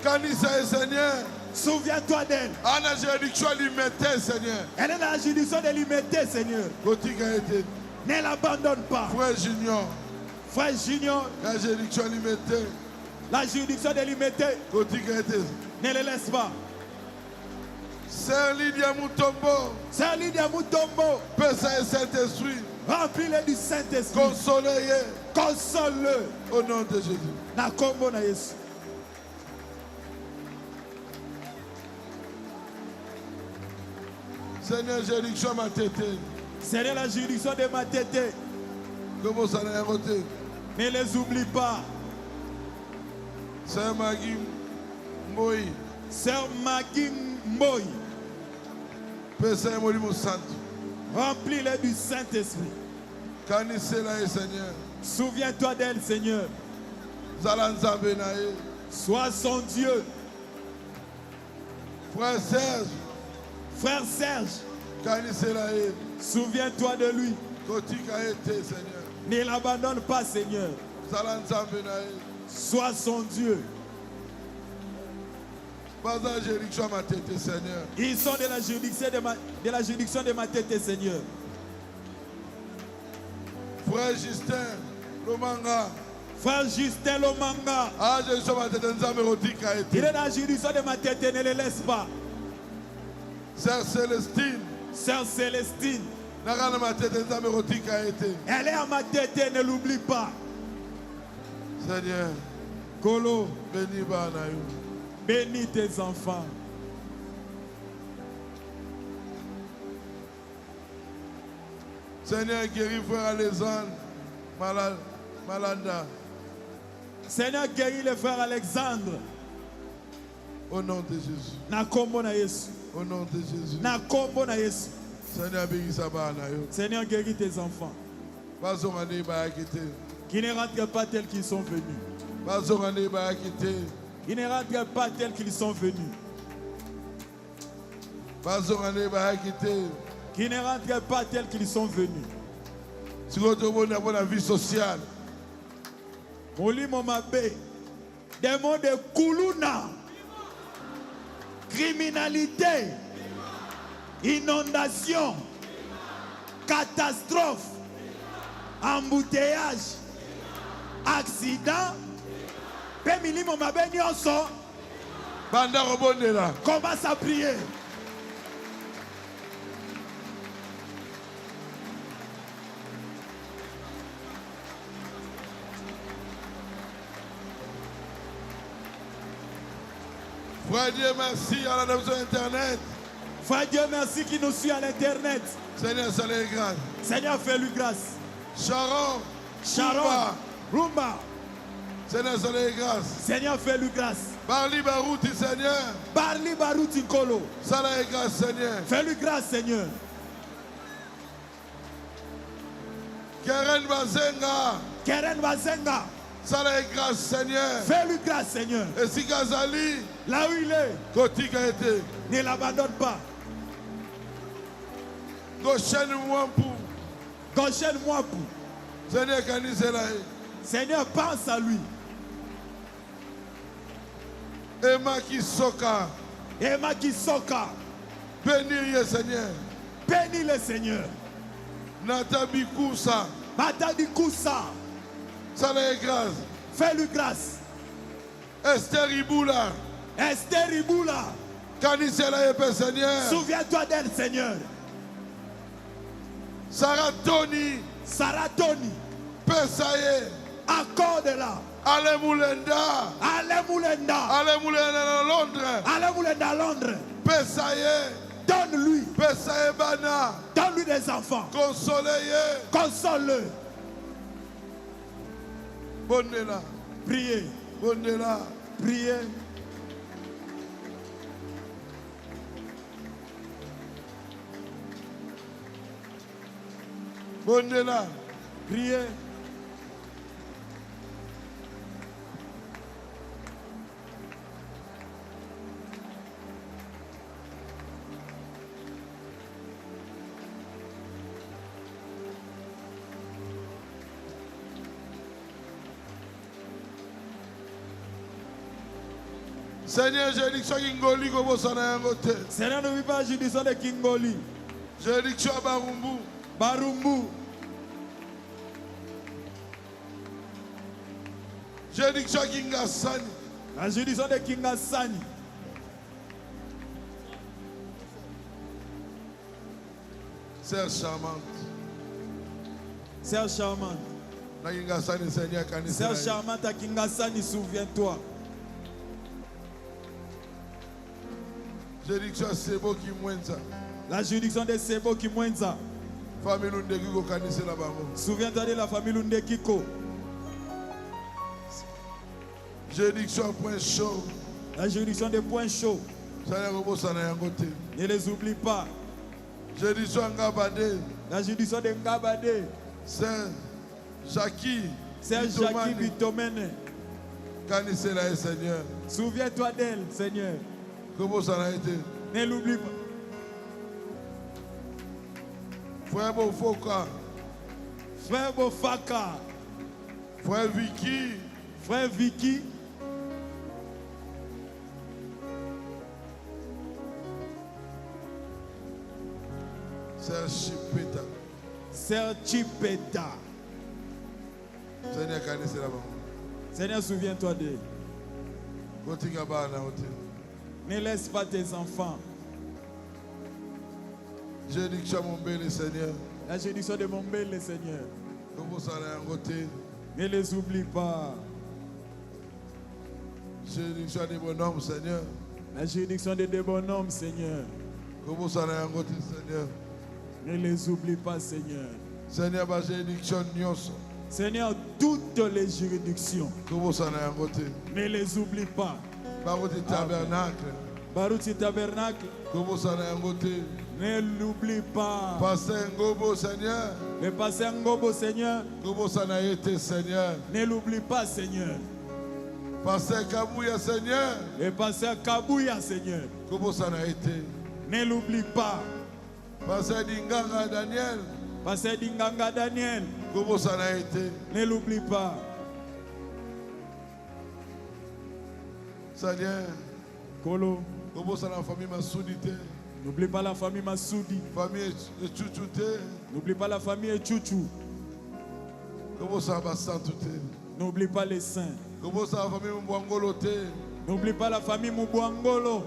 Kanisa, Seigneur. Souviens-toi d'elle. Elle a juridiction limitée, Seigneur. Elle est dans la juridiction de Limité, Seigneur. Ne l'abandonne pas. Frère Junior. Frère Junior. La juridiction limitée. La juridiction de Limité. Ne le laisse pas. Sœur Lydia Mutombo. Sœur Lydia Mutombo. Pesa et Saint-Esprit. Remplis-le du Saint-Esprit. Consolez-le. Console-le. Au nom de Jésus. Na kombo na Yesu. Seigneur, juridiction ma tête. Seigneur, la juridiction de ma tête. Comment ça n'a pas été? Ne les oublie pas. Sœur Magui Mboyi. Sœur Magui Mboyi. Pesa Molimo Santo. Remplis-le du Saint-Esprit. Kanisela Seigneur. Souviens-toi d'elle, Seigneur. Zalanza Benaye. Sois son Dieu. Frère Serge. Frère Serge. Kanisela. Souviens-toi de lui. Kotika été, Seigneur. Ne l'abandonne pas, Seigneur. Zalanza Benaye. Sois son Dieu. Baza juridiction ma tête, Seigneur. Ils sont de la juridiction de ma tête, Seigneur. Frère Justin Lomanga. Frère Justin Lomanga. Ah, juridiction ma tête, Nzambe Rotika été. Il est dans la juridiction de ma tête, ne le laisse pas. Sœur Célestine. Sœur Célestine. Nagana ma tête, Nzambe Rotika été. Elle est à ma tête, ne l'oublie pas. Seigneur. Kolo. Bénis Banaïou. Bénis tes enfants. Seigneur, guéris frère Alexandre Malanda. Seigneur, guéris le frère Alexandre. Au nom de Jésus. Na kombo na Yesu. Au nom de Jésus. Na kombo na Yesu. Seigneur, bénis Sabanaïou. Seigneur, guéris tes enfants. Bazongane Baakite. Qui ne rentrent pas tels qu'ils sont venus. Bazongane Baakite. Ils ne rentrent pas tels qu'ils sont venus. Qui ne rentrent pas tels qu'ils sont venus. Si vous avez la vie sociale, Molimo Mabe, des mots de Kuluna, criminalité, inondation, catastrophe, embouteillage, accident. Milimo Mabe nyonso. Banda Robondela. Commence à prier. Frère Dieu, merci à la télévision Internet. Frère Dieu, merci qui nous suit à l'Internet. Seigneur, ça les grâce. Seigneur, fais-lui grâce. Sharon. Rumba. Seigneur, ça les grâce. Seigneur, fais-lui grâce. Barli Barouti, Seigneur. Barli Barouti Kolo. Ça les grâce, Seigneur. Fais-lui grâce, Seigneur. Keren Bazenga. Ça les grâce, Seigneur. Fais-lui grâce, Seigneur. Et si Gazali. Là où il est. Kotika été. Ne l'abandonne pas. Goshen Mwampu. Seigneur, Kaniselaï. Seigneur, pense à lui. Emma Kisoka. Bénis le Seigneur. Bénis le Seigneur. Natabi Koussa. Ça les grâce. Fais-lui grâce. Esther Iboula. Kanisela et Seigneur. Souviens-toi d'elle, Seigneur. Sarah Tony. Pesaye. Accorde-la. Ale Moulenda Londres. Pesaye. Donne-lui. Pesaye Bana. Donne-lui des enfants. Console-le. Bonnela. Priez. Bonnela. Priez. Seigneur, j'ai dit que Kingoli comme ça n'a rien côté. Seigneur, ne vit pas juridiction de Kingoli. J'ai dit que Barumbu. J'ai dit que Kingasani. La juridiction de Kingasani. Sœur charmante. Sœur charmante. Sœur charmante à Kingasani, souviens-toi. Juridiction Sebo qui Mwenza. La juridiction de Sebo qui Mwenza. Famille Lundekiko kanise la bango. Souviens-toi de la famille Lundekiko. Juridiction Point Chaud. La juridiction des points chauds. Ne les oublie pas. Juridiction Ngabade. La juridiction de Ngabade. Saint Jackie. Saint Jackie Bitomene. Kanise la Seigneur. Souviens-toi d'elle, Seigneur. Comment ça a été? Ne l'oublie pas. Frère Bofoka. Frère Bofaka. Frère Vicky. Frère Vicky. Sœur Chipeta. Sœur Chipeta. Seigneur kanise la bango. Seigneur, souviens-toi d'elle. Ne laisse pas tes enfants. Juridiction Mombele, Seigneur. La juridiction de Mombele, Seigneur. Ne les oublie pas. Juridiction des bonhommes, Seigneur. La juridiction des bonhommes, Seigneur. Seigneur. Ne les oublie pas, Seigneur. Seigneur, ma juridiction Nyonso. Seigneur, toutes les juridictions. Ne les oublie pas. Barouti Tabernacle. Barouti Tabernacle. Ne l'oublie pas. Pasteur Ngobo, Seigneur. Le pasteur Ngobo, Seigneur. Ngobo Sanaïté, Seigneur. Ne l'oublie pas, Seigneur. Pasteur Kabouya, Seigneur. Le pasteur Kabouya, Seigneur. Ngobo Sanaïté. Ne l'oublie pas. Pasteur Dinganga, Daniel. Pasteur Dinganga, Daniel. Ngobo Sanaïté. Ne l'oublie pas. Seigneur. Kolo. Ngobo Sana famille Massoudité. N'oublie pas la famille Massoudi. Famille Chouchouté. N'oublie pas la famille Chouchou. Ngobo Sana Bassantouté. N'oublie pas les saints. Ngobo Sana famille Mbouangoloté. N'oublie pas la famille Mubwangolo.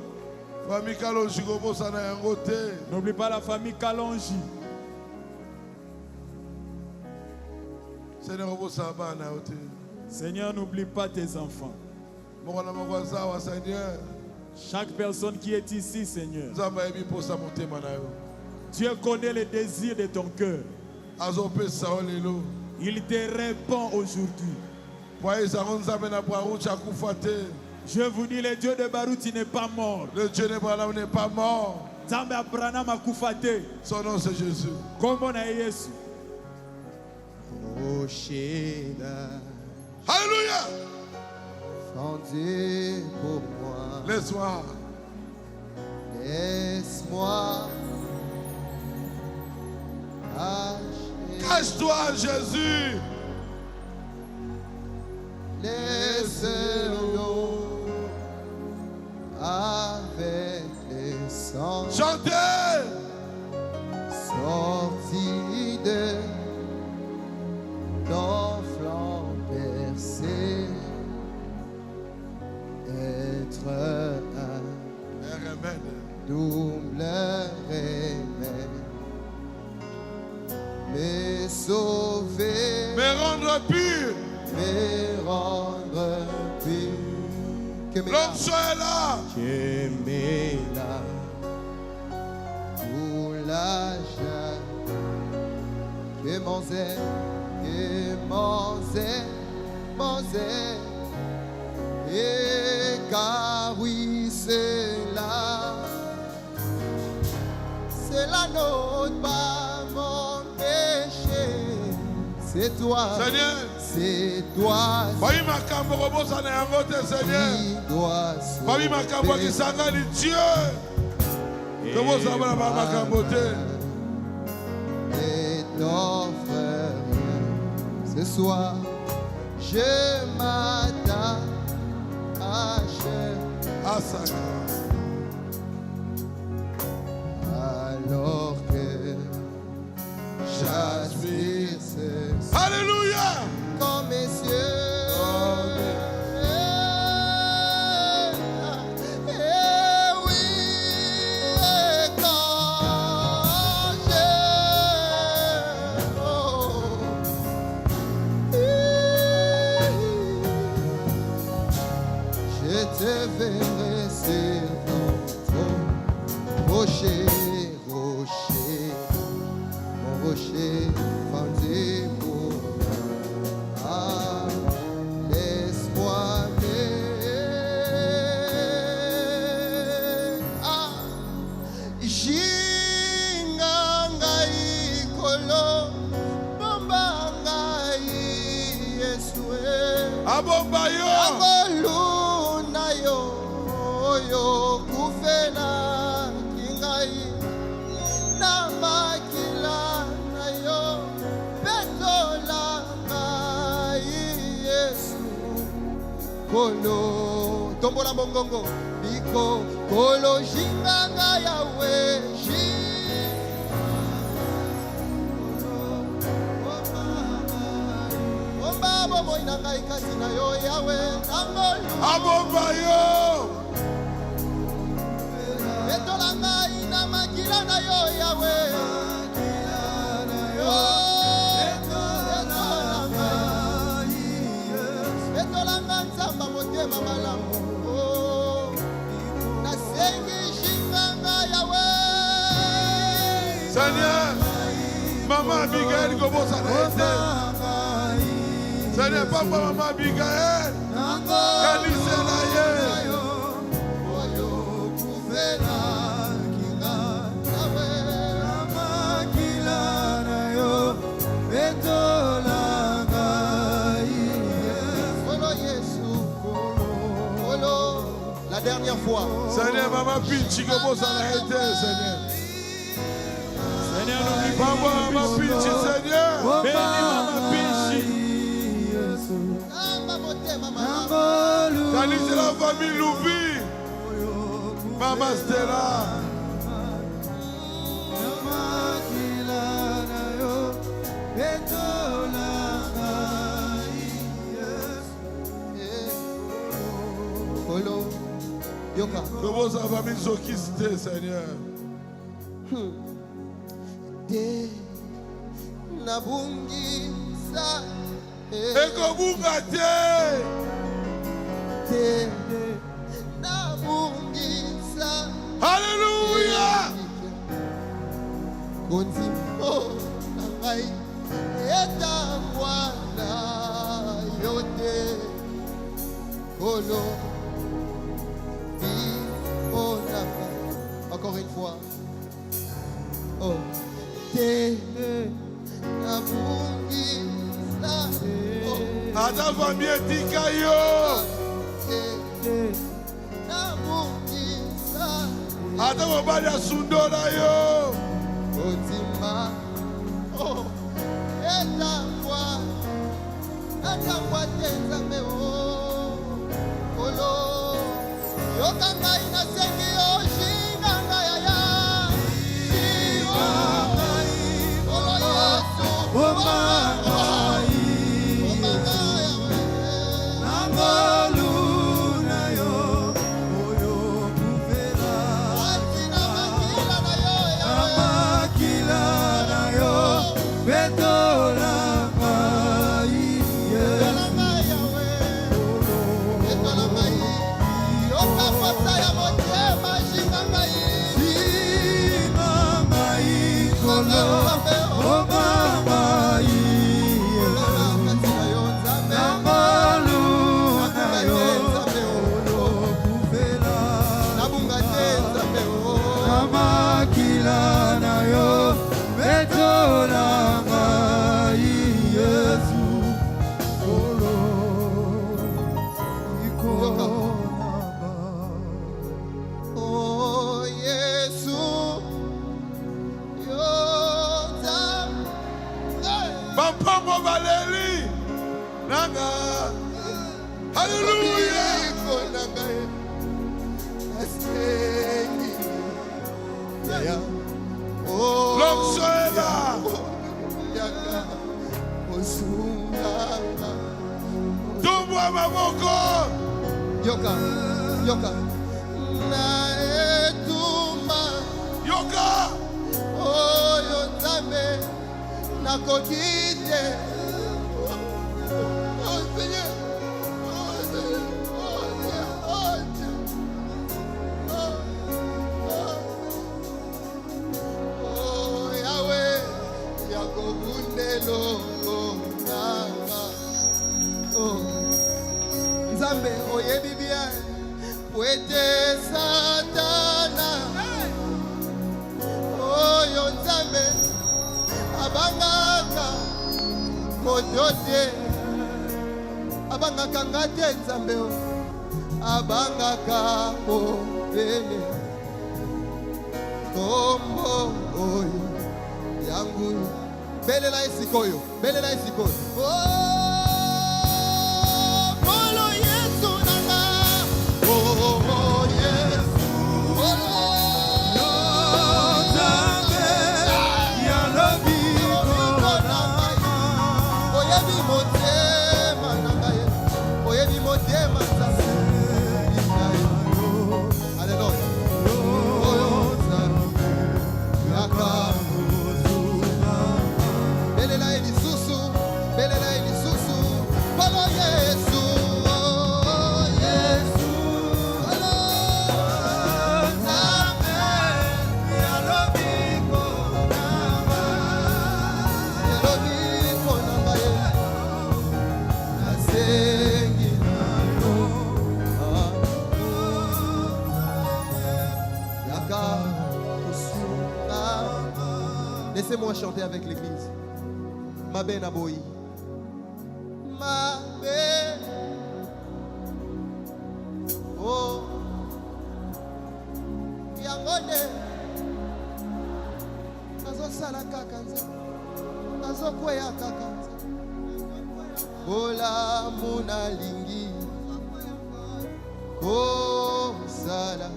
Famille Kalonji Ngobo Sana Yangoté. N'oublie pas la famille Kalonji. Seigneur, Ngobo Sana Banaoté. Seigneur, n'oublie pas tes enfants. Seigneur. Chaque personne qui est ici, Seigneur. Dieu connaît les désirs de ton cœur. Il te répond aujourd'hui. Je vous dis, le Dieu de Barouti n'est pas mort. Le Dieu de Branham n'est pas mort. Son nom c'est Jésus. Comment on a Jésus? Alléluia. Fendez pour moi. Laisse-moi. Laisse-moi. Cache-toi, Jésus. Laisse-le avec les sangs. Chantez. Sorti de ton flanc percé. Être un double remède, me sauver, me rendre pur, l'onction est là, que m'est là, pour la joie, que mon zèle, et car oui, c'est là notre pas mon péché. C'est toi, Seigneur. C'est toi. Babi makambo robosa na yango te, Seigneur. Babi makambo kisangani Dieu. Robosa bana makambo te. Et t'offre rien. Ce soir, je m'attache à sa grâce. Alors que j'aspire ce Alléluia. comme mes cieux. Et oui, et quand je je vais rester dans ton rocher, rocher, mon rocher, fondé pour laisse-moi Abomba yo Aboluna yo kufela kingai na makila na yo betola ngai Yesu kolo tombola mongongo biko kolo jinganga yawe Abomba yo Betolanga ina makila na yo yawe Betolanga nzamba motema malamu nasengi shinganga yawe Seigneur, Maman Abigail kobosa na ete ce n'est pas pour Maman Abigail. Kalise na ye. La dernière fois. Seigneur, Maman Pinchi kobosa na ete, Seigneur. Seigneur, n'oublie pas Maman Pinchi, Seigneur. Bénis Maman Pinchi. Kalise la famille Louvi. Maman Stella. Yoka. Comment ça va me zokiste, Seigneur? De nabungi sa. Ekobunga te. De nabungi sa. Alléluia. Konzi oh nangai eta mwana yote kolo. Encore une fois. Oh. Te nabungi sa. Ada famille tikayo. Te nabungi sa. Ada mobali asundona yo. Otima. Oh. Etangwa tenza me oh. Olo. Yokanga inasengi oshinganga yaya. Olo Yesu. Yoka, yoka. Na etuma. Yoka. Oh, yonzame. Na kokite. Oh, Seigneur. Oh, Seigneur. Oh, Dieu. Oh, Nzambe oyebi bien wete Satana. Oyo Nzambe abangaka kodote abangaka ngate Nzambe abangaka obele kombo oyo yangu belela esikoyo oh kolo Yesu nanga oh Yesu Nzambe ya lobi kona oyebi motema nanga oyebi motema Nzambe Alléluia Laissez-moi chanter avec l'église. Mabe Naboyi. Mabe. Oh. Yangone. Nazo sala kakanza. Nazo kweya kakanza. Ola muna lingi. Oh sala.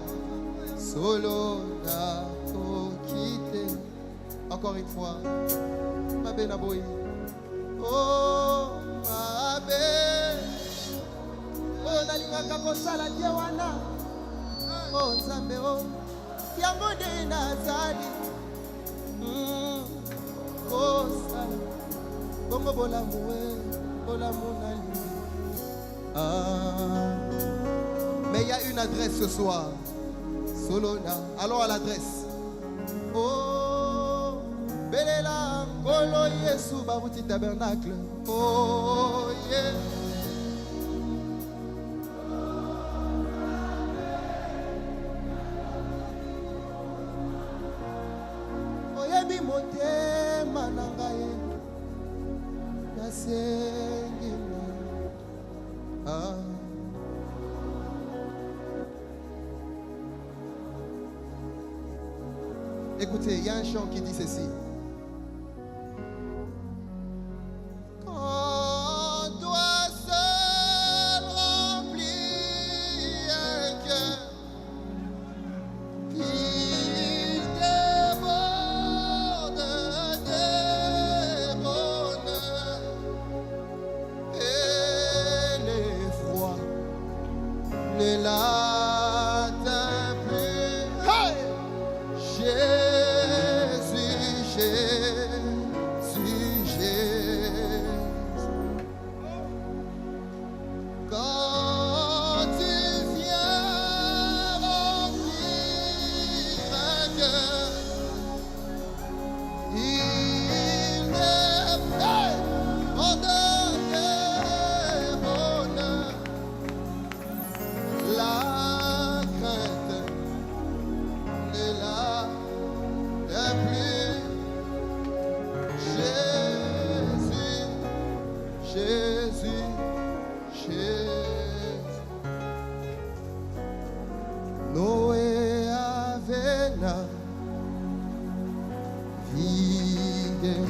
Solo na tokite. Encore une fois, Mabe Naboyi. Oh, Mabe. Oh, nalingaka kosala tie wana. Oh, Nzambe oh. Yango nde nazali. Kosala. Bongo bolamu bolamu nalingi. Mais il y a une adresse ce soir. Solona. Allons à l'adresse. Oh, Belela, Kolo Yesu, Baruti Tabernacle. Oh, yeah. Oh, yebi motema nangaye. Nasengina. Ah. Écoutez, il y a un chant qui dit ceci. Quand toi seul remplis un cœur, il déborde de bonheur et l'effroi, les latins plus. Hey! Quand tu viens remplir un cœur, il déborde de bonheur, la crainte n'est là plus. Jésus. Noé Avena viguait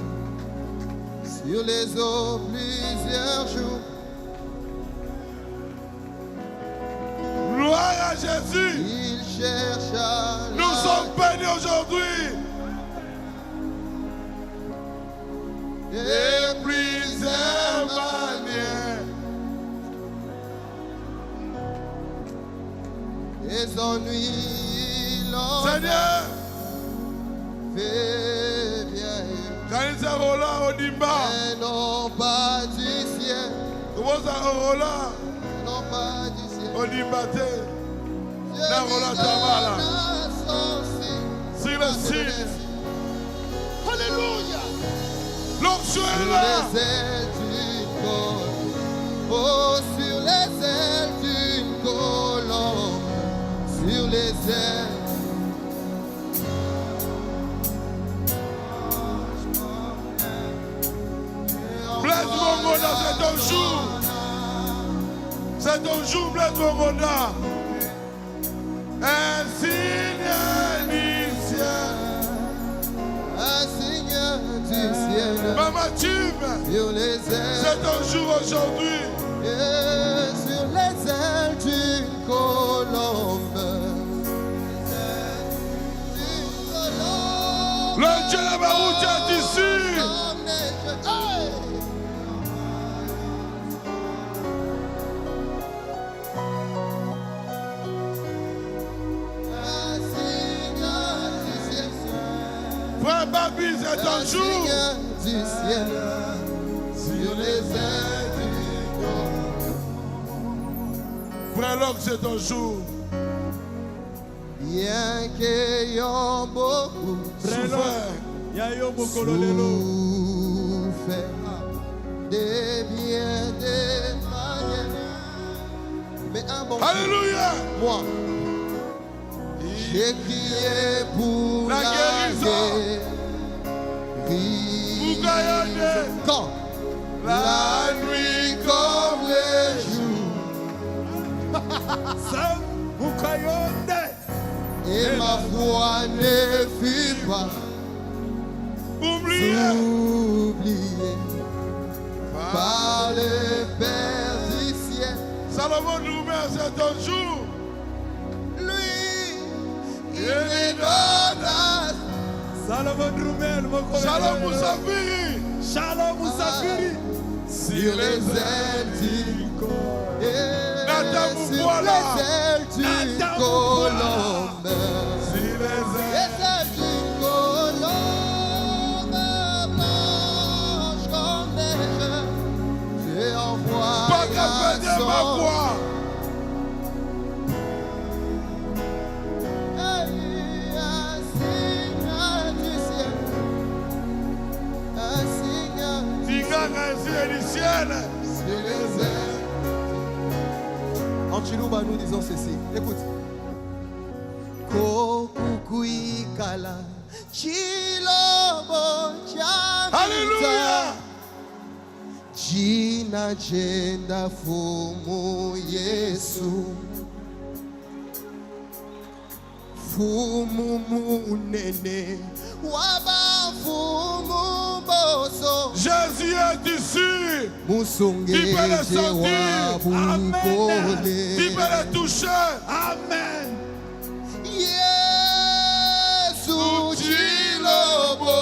sur les eaux plusieurs jours. Gloire à Jésus. Il chercha. Nous sommes bénis aujourd'hui. Et plusieurs manières. Les ennuis l'ont Seigneur, fait bien. Kanisa Rola Odimba. Et non pas du ciel. Comment ça Rola? Non pas du ciel. Odimbate. Na Rola Tamala. Sur le site. Alléluia. L'onction est là. Les ailes du corps. Oh, sur les ailes d'une colombe, sur les ailes. Blaise Mongonda, c'est ton jour. C'est ton jour, Blaise Mongonda. Un signe du ciel. Un signe du ciel. Maman Tube, sur les ailes. C'est ton jour aujourd'hui. Et sur les ailes d'une colombe. Le Dieu de Baruch est ici. Frère Babi, c'est ton jour. Du ciel, sur les ailes du corps. Frère Locke, c'est ton jour. Bien qu'ayant beaucoup souffert des biens, des manières, mais un bon Alléluia. moi, j'ai crié pour la guérison. Quand la nuit comme les jours. Et ma foi ne fut pas oubliée par le Père du ciel. Salomon nous met à cet jour. Lui, il me donne. Shalom Moussafiri. Shalom Moussafiri. Sur les ailes du corps. Sur les ailes du colombe. Sur les ailes du colombe. Blanche comme neige. J'ai envoyé pas qu'à faire ma voix. En Chiluba, nous disons ceci. Écoute. Kokukuikala Chilobo Chamita. Alléluia. Jina jenda fumu Yesu. Fumu munene. Waba fumu boso. Jésus est ici. Tu peux le sentir. Amen. Tu peux le toucher. Amen. Yesu Chilobo.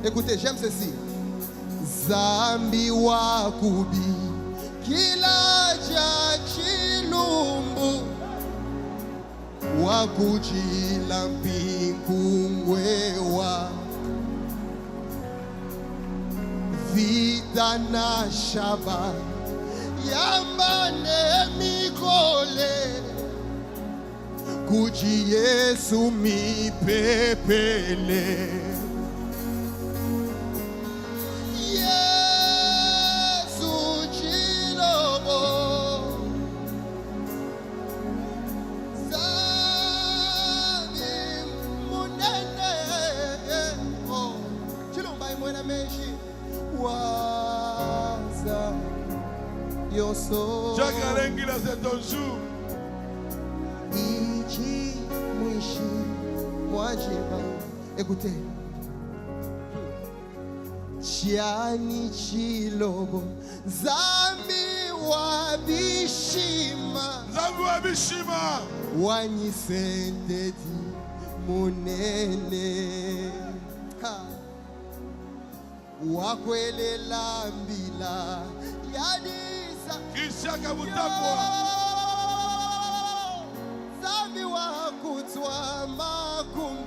Écoutez, j'aime ceci. Zambi wakubi kilaja chilumbu wakujila mpingungwewa vita na shaba yambane mikole kuji Yesu mipepele. Jacarengila, c'est ton jour. Écoutez. Chiani chilobo zambi wabishima. Zambi wabishima. Wanyisendeti munene. Wakwelela mbila yadisa Kishaka Butakwa. zambi wakutwa makumbi